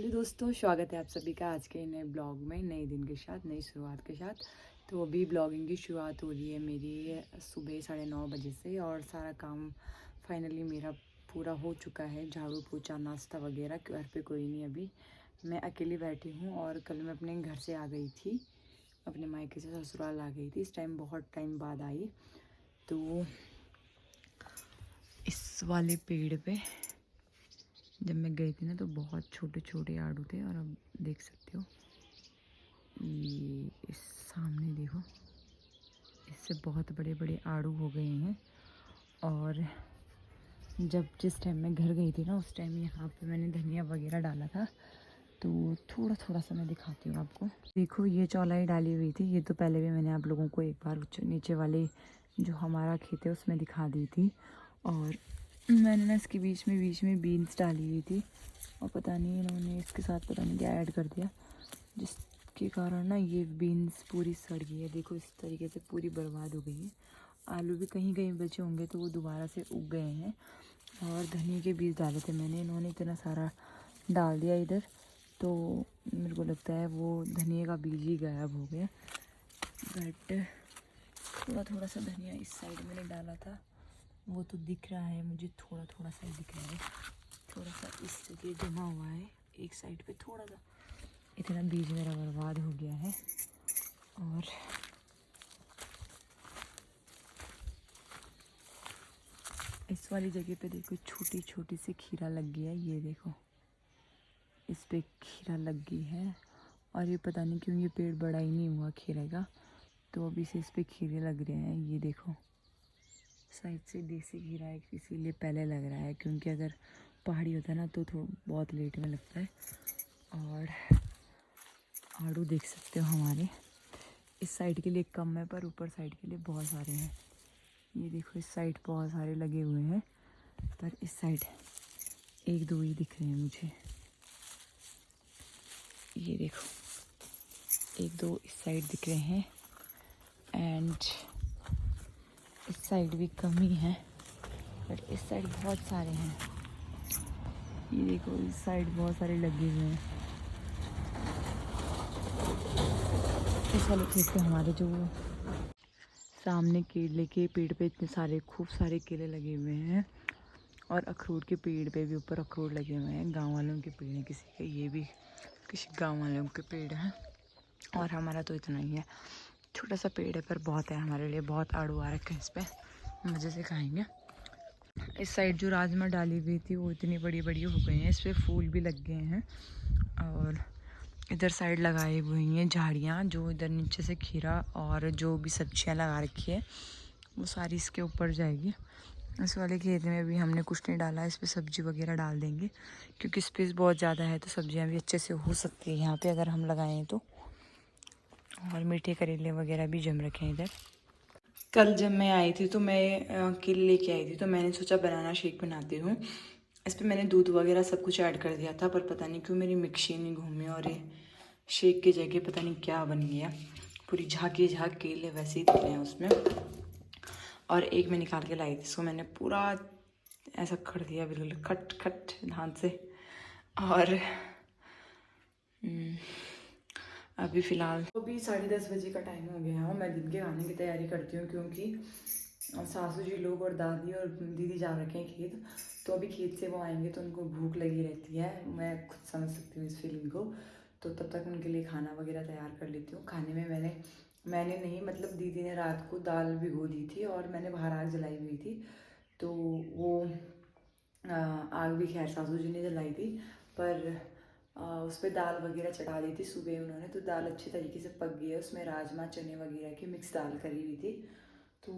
Hello दोस्तों, स्वागत है आप सभी का आज के नए ब्लॉग में, नए दिन के साथ, नई शुरुआत के साथ। तो अभी ब्लॉगिंग की शुरुआत हो रही है मेरी सुबह 9:30 बजे से और सारा काम फाइनली मेरा पूरा हो चुका है। झाड़ू पोछा नाश्ता वगैरह, घर पे कोई नहीं अभी, मैं अकेली बैठी हूँ। और कल मैं अपने घर से आ गई थी, अपने मायके से ससुराल आ गई थी। इस टाइम बहुत टाइम बाद आई। तो इस वाले पेड़ पे जब मैं गई थी ना तो बहुत छोटे छोटे आड़ू थे, और अब देख सकते हो ये इस सामने देखो, इससे बहुत बड़े बड़े आड़ू हो गए हैं। और जब जिस टाइम मैं घर गई थी ना उस टाइम यहाँ पे मैंने धनिया वगैरह डाला था। तो थोड़ा थोड़ा सा मैं दिखाती हूँ आपको। देखो ये चौलाई डाली हुई थी, ये तो पहले भी मैंने आप लोगों को एक बार नीचे वाले जो हमारा खेत है उसमें दिखा दी थी। और मैंने ना इसके बीच में बीन्स डाली हुई थी, और पता नहीं इन्होंने इसके साथ पता नहीं क्या ऐड कर दिया, जिसके कारण ना ये बीन्स पूरी सड़ गई है। देखो इस तरीके से पूरी बर्बाद हो गई है। आलू भी कहीं कहीं बचे होंगे तो वो दोबारा से उग गए हैं। और धनिया के बीज डाले थे मैंने, इन्होंने इतना सारा डाल दिया इधर, तो मेरे को लगता है वो धनिया का बीज ही गायब हो गया। बट थोड़ा थोड़ा सा धनिया इस साइड मैंने डाला था, वो तो दिख रहा है मुझे, थोड़ा थोड़ा सा ही दिख रहा है। थोड़ा सा इस जगह जमा हुआ है एक साइड पे थोड़ा सा, इतना बीज मेरा बर्बाद हो गया है। और इस वाली जगह पे देखो छोटी छोटी सी खीरा लग गई है, ये देखो इस पे खीरा लग गई है। और ये पता नहीं क्यों ये पेड़ बड़ा ही नहीं हुआ खीरे का, तो अभी से इस पे खीरे लग रहे हैं। ये देखो साइड से देसी खीरा है, इसीलिए पहले लग रहा है, क्योंकि अगर पहाड़ी होता ना तो थोड़ा बहुत लेट में लगता है। और आड़ू देख सकते हो हमारे इस साइड के लिए कम है, पर ऊपर साइड के लिए बहुत सारे हैं। ये देखो इस साइड बहुत सारे लगे हुए हैं, पर इस साइड एक दो ही दिख रहे हैं मुझे। ये देखो एक दो इस साइड दिख रहे हैं, एंड इस साइड भी कम ही है, बट इस साइड बहुत सारे हैं। ये देखो इस साइड बहुत सारे लगे हुए हैं। इस वाले खेत पे हमारे जो सामने केले के पेड़ पे इतने सारे खूब सारे केले लगे हुए हैं, और अखरोट के पेड़ पे भी ऊपर अखरोट लगे हुए हैं। गांव वालों के पेड़ हैं किसी के, ये भी किसी गांव वालों के पेड़ हैं। और हमारा तो इतना ही है, छोटा सा पेड़ है पर बहुत है हमारे लिए। बहुत आड़ू आ रखे हैं इस पर, मज़े से खाएंगे। इस साइड जो राजमा डाली हुई थी वो इतनी बड़ी बड़ी हो गई हैं, इस पर फूल भी लग गए हैं। और इधर साइड लगाई हुई हैं झाड़ियाँ, जो इधर नीचे से खीरा और जो भी सब्जियाँ लगा रखी है वो सारी इसके ऊपर जाएगी। इस वाले खेत में भी हमने कुछ नहीं डाला, इस पर सब्जी वगैरह डाल देंगे, क्योंकि स्पेस बहुत ज़्यादा है तो सब्जियाँ भी अच्छे से हो सकती है यहाँ पे अगर हम लगाएं तो। और मीठे करेले वगैरह भी जम रखे हैं इधर। कल जब मैं आई थी तो मैं केले लेके आई थी, तो मैंने सोचा बनाना शेक बनाती हूँ। इस पर मैंने दूध वगैरह सब कुछ ऐड कर दिया था, पर पता नहीं क्यों मेरी मिक्सी नहीं घूमी और ये शेक की जगह पता नहीं क्या बन गया। पूरी झाँकी झाँक केले वैसे ही थे उसमें। और एक मैं निकाल के लाई थी, इसको मैंने पूरा ऐसा कर दिया बिल्कुल खट खट धान से। और अभी फ़िलहाल अभी 10:30 बजे का टाइम हो गया है, मैं दिन के खाने की तैयारी करती हूँ, क्योंकि सासू जी लोग और दादी और दीदी जा रखे हैं खेत। तो अभी खेत से वो आएंगे तो उनको भूख लगी रहती है, मैं खुद समझ सकती हूँ इस फीलिंग को। तो तब तक उनके लिए खाना वगैरह तैयार कर लेती हूँ। खाने में मैंने नहीं, मतलब दीदी ने रात को दाल भिगो दी थी और मैंने बाहर आग जलाई हुई थी, तो वो आग भी खैर सासू जी ने जलाई थी, पर उस पर दाल वगैरह चढ़ा दी थी सुबह उन्होंने, तो दाल अच्छी तरीके से पक गई है। उसमें राजमा चने वगैरह की मिक्स दाल करी हुई थी, तो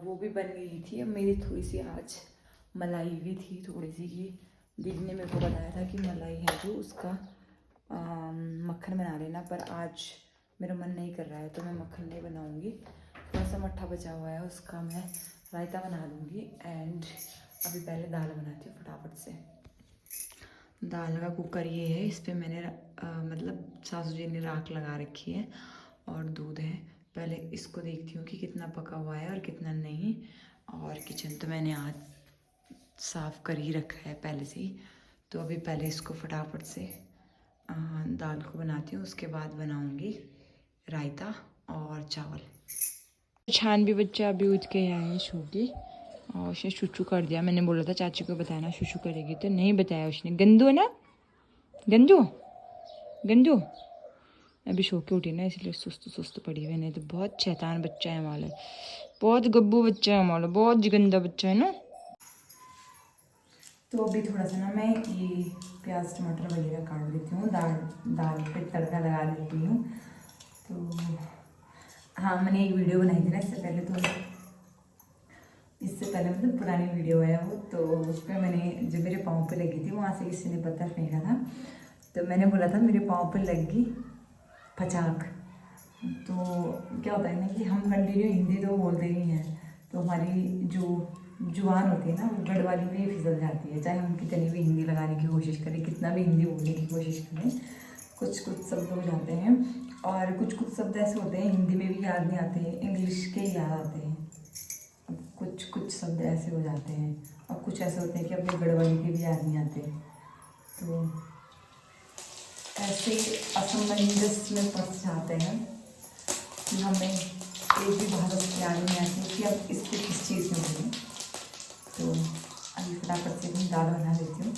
वो भी बन गई थी। अब मेरी थोड़ी सी आज मलाई भी थी थोड़ी सी, कि दीदी ने मेरे को बताया था कि मलाई है जो उसका मक्खन बना लेना, पर आज मेरा मन नहीं कर रहा है तो मैं मक्खन नहीं बनाऊँगी। थोड़ा सा मट्ठा बचा हुआ है उसका मैं रायता बना लूँगी। एंड अभी पहले दाल बनाती हूँ फटाफट से। दाल का कुकर ये है, इस पर मैंने मतलब सासू जी ने राख लगा रखी है और दूध है। पहले इसको देखती हूँ कि कितना पका हुआ है और कितना नहीं। और किचन तो मैंने आज साफ़ कर ही रखा है पहले से ही, तो अभी पहले इसको फटाफट से दाल को बनाती हूँ, उसके बाद बनाऊँगी रायता और चावल। छान भी बच्चा अभी उठ के आए हैं सो के, और उसने शुशु कर दिया। मैंने बोला था चाची को बताना शुशु करेगी, तो नहीं बताया उसने। गंदू है ना, गंदू गंदू। अभी सो के उठी ना, इसलिए सुस्त सुस्त पड़ी हुई। नहीं तो बहुत शैतान बच्चा है हमारा, बहुत गब्बू बच्चा है हमारा, बहुत गंदा बच्चा है ना। तो अभी थोड़ा सा ना मैं ये प्याज टमाटर वगैरह काट देती हूँ, दाल पे तड़का लगा देती हूँ। तो हाँ, मैंने एक वीडियो बनाई थी ना इससे पहले, तो इससे पहले मतलब पुरानी वीडियो है वो, तो उस पर मैंने जो मेरे पाँव पे लगी थी वहाँ से किसी ने पत्थर फेंका था, तो मैंने बोला था मेरे पाँव पे लग गई फचाक। तो क्या होता है ना कि हम कंटिन्यू हिंदी तो बोलते ही हैं, तो हमारी जो जुबान होती है ना वो गढ़वाली में ही फिसल जाती है। चाहे हम कितनी भी हिंदी लगाने की कोशिश करें, कितना भी हिंदी बोलने की कोशिश करें, कुछ कुछ शब्द हो जाते हैं। और कुछ कुछ शब्द ऐसे होते हैं हिंदी में भी याद नहीं आते, इंग्लिश के ही याद आते हैं। कुछ कुछ शब्द ऐसे हो जाते हैं, और कुछ ऐसे होते हैं कि अपने गढ़वाली के भी याद नहीं आते। तो ऐसे असमंजस में फंस जाते हैं कि हमें एक भी भाषा याद नहीं आती कि अब इसको किस चीज़ में बोलें। तो अभी फटाफट से मैं दाल बना देती हूँ।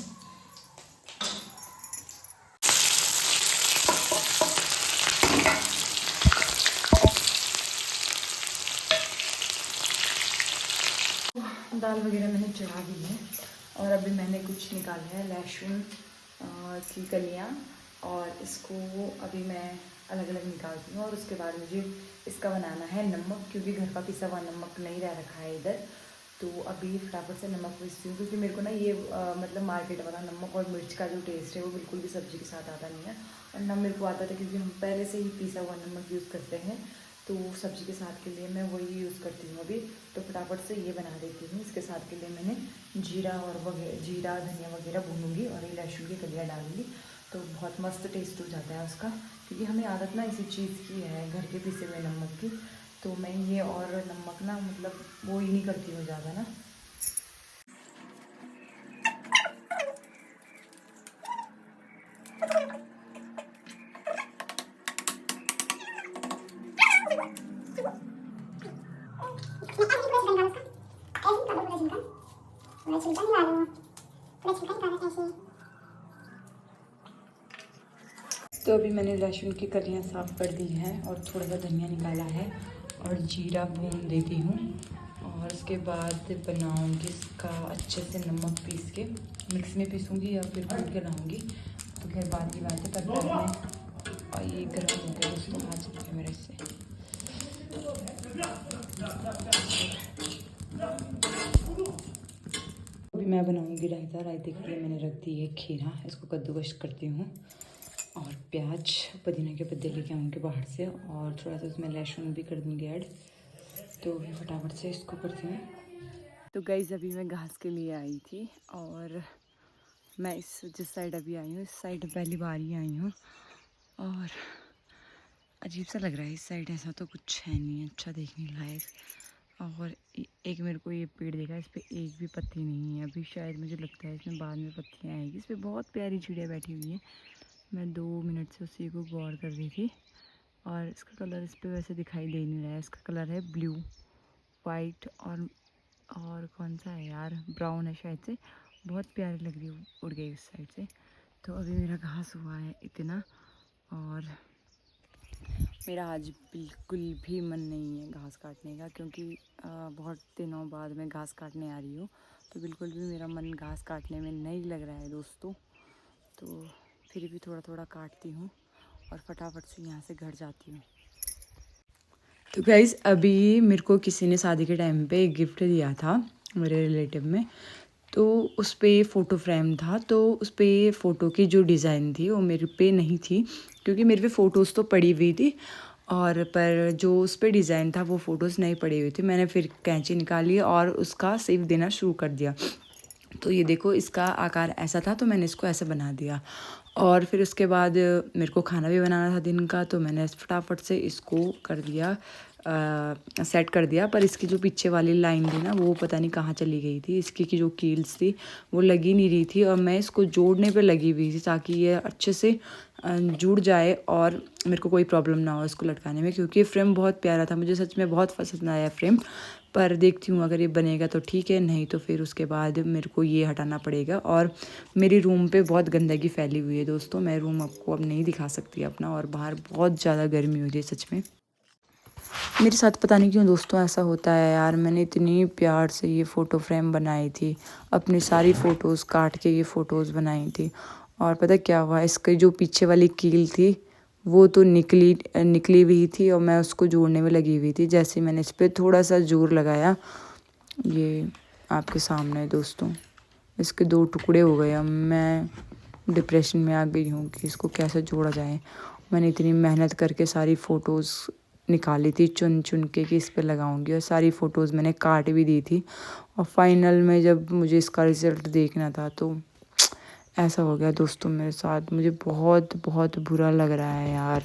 दाल वगैरह मैंने चढ़ा दी है, और अभी मैंने कुछ निकाला है लहसुन की कलियाँ, और इसको अभी मैं अलग अलग निकालती हूँ। और उसके बाद मुझे इसका बनाना है नमक, क्योंकि घर का पिसा हुआ नमक नहीं रह रखा है इधर। तो अभी फटाफट से नमक पीसती हूँ, क्योंकि मेरे को ना ये मतलब मार्केट वाला नमक और मिर्च का जो टेस्ट है वो बिल्कुल भी सब्ज़ी के साथ आता नहीं है। और ना मेरे को आता था, क्योंकि हम पहले से ही पिसा हुआ नमक यूज़ करते हैं, तो सब्ज़ी के साथ के लिए मैं वही यूज़ करती हूँ अभी। तो फटाफट से ये बना देती हूँ। इसके साथ के लिए मैंने जीरा धनिया वगैरह भूनूंगी, और ये लहसुन की कलियाँ डालूंगी, तो बहुत मस्त टेस्ट हो जाता है उसका। क्योंकि हमें आदत ना इसी चीज़ की है, घर के पिसे हुए नमक की। तो मैं ये और नमक ना मतलब वो ही नहीं करती हूँ ज़्यादा ना। तो अभी मैंने लहसुन की कलियाँ साफ़ कर दी हैं, और थोड़ा सा धनिया निकाला है, और जीरा भून देती हूँ। और उसके बाद बनाऊँगी इसका अच्छे से नमक पीस के, मिक्स में पीसूँगी या फिर कूट के लाऊँगी, तो खैर बाद की बात है। तब तक मैं, और ये गर्म हो गया दोस्तों, हाथ चल गया मेरे से। अभी मैं बनाऊँगी रायता। रायते के लिए मैंने रख दी है खीरा, इसको कद्दूकस करती हूँ, और प्याज पुदीना के पत्ते लेके आऊँगी बाहर से, और थोड़ा सा उसमें लहसुन भी कर दूँगी ऐड। तो फटाफट से इसको करती हूँ। तो गाइस अभी मैं घास के लिए आई थी, और मैं जिस साइड अभी आई हूँ, इस साइड पहली बार ही आई हूँ, और अजीब सा लग रहा है इस साइड। ऐसा तो कुछ है नहीं अच्छा देखने लायक। और एक मेरे को ये पेड़ देखा, इस पर एक भी पत्ती नहीं है अभी। शायद मुझे लगता है इसमें बाद में पत्तियाँ आएगी। इस पर बहुत प्यारी चिड़िया बैठी हुई है। मैं 2 मिनट से उसी को गौर कर रही थी, और इसका कलर इस पर वैसे दिखाई दे नहीं रहा है। इसका कलर है ब्लू, वाइट, और कौन सा है यार, ब्राउन है शायद से। बहुत प्यारी लग रही है, उड़ गई उस साइड से। तो अभी मेरा घास हुआ है इतना, और मेरा आज बिल्कुल भी मन नहीं है घास काटने का, क्योंकि बहुत दिनों बाद मैं घास काटने आ रही हूँ। तो बिल्कुल भी मेरा मन घास काटने में नहीं लग रहा है दोस्तों। तो फिर भी थोड़ा थोड़ा काटती हूँ, और फटाफट से यहाँ से घर जाती हूँ। तो गाइज़ अभी मेरे को किसी ने शादी के टाइम पे एक गिफ्ट दिया था मेरे रिलेटिव में, तो उस पे फ़ोटो फ्रेम था। तो उस पे फ़ोटो की जो डिज़ाइन थी वो मेरे पे नहीं थी, क्योंकि मेरे पे फ़ोटोज़ तो पड़ी हुई थी, और पर जो उस पे डिज़ाइन था वो फ़ोटोज़ नहीं पड़ी हुई थी। मैंने फिर कैंची निकाली और उसका शेप देना शुरू कर दिया। तो ये देखो, इसका आकार ऐसा था, तो मैंने इसको ऐसे बना दिया। और फिर उसके बाद मेरे को खाना भी बनाना था दिन का, तो मैंने फटाफट से इसको कर दिया सेट कर दिया, पर इसकी जो पीछे वाली लाइन थी ना वो पता नहीं कहाँ चली गई थी। इसकी की जो कील्स थी वो लगी नहीं रही थी और मैं इसको जोड़ने पे लगी हुई थी ताकि ये अच्छे से जुड़ जाए और मेरे को कोई प्रॉब्लम ना हो इसको लटकाने में, क्योंकि फ्रेम बहुत प्यारा था, मुझे सच में बहुत पसंद आया फ्रेम। पर देखती हूँ अगर ये बनेगा तो ठीक है, नहीं तो फिर उसके बाद मेरे को ये हटाना पड़ेगा। और मेरी रूम पे बहुत गंदगी फैली हुई है दोस्तों, मैं रूम आपको अब नहीं दिखा सकती अपना, और बाहर बहुत ज़्यादा गर्मी हो रही है सच में। मेरे साथ पता नहीं क्यों दोस्तों ऐसा होता है यार। मैंने इतनी प्यार से ये फ़ोटो फ्रेम बनाई थी, अपनी सारी फ़ोटोज़ काट के ये फ़ोटोज़ बनाई थी, और पता क्या हुआ, इसकी जो पीछे वाली कील थी वो तो निकली हुई थी और मैं उसको जोड़ने में लगी हुई थी। जैसे मैंने इस पर थोड़ा सा जोर लगाया, ये आपके सामने दोस्तों इसके 2 टुकड़े हो गए। अब मैं डिप्रेशन में आ गई हूँ कि इसको कैसे जोड़ा जाए। मैंने इतनी मेहनत करके सारी फ़ोटोज़ निकाली थी चुन चुन के कि इस पे लगाऊंगी, और सारी फ़ोटोज़ मैंने काट भी दी थी, और फाइनल में जब मुझे इसका रिज़ल्ट देखना था तो ऐसा हो गया दोस्तों मेरे साथ। मुझे बहुत बहुत बुरा लग रहा है यार।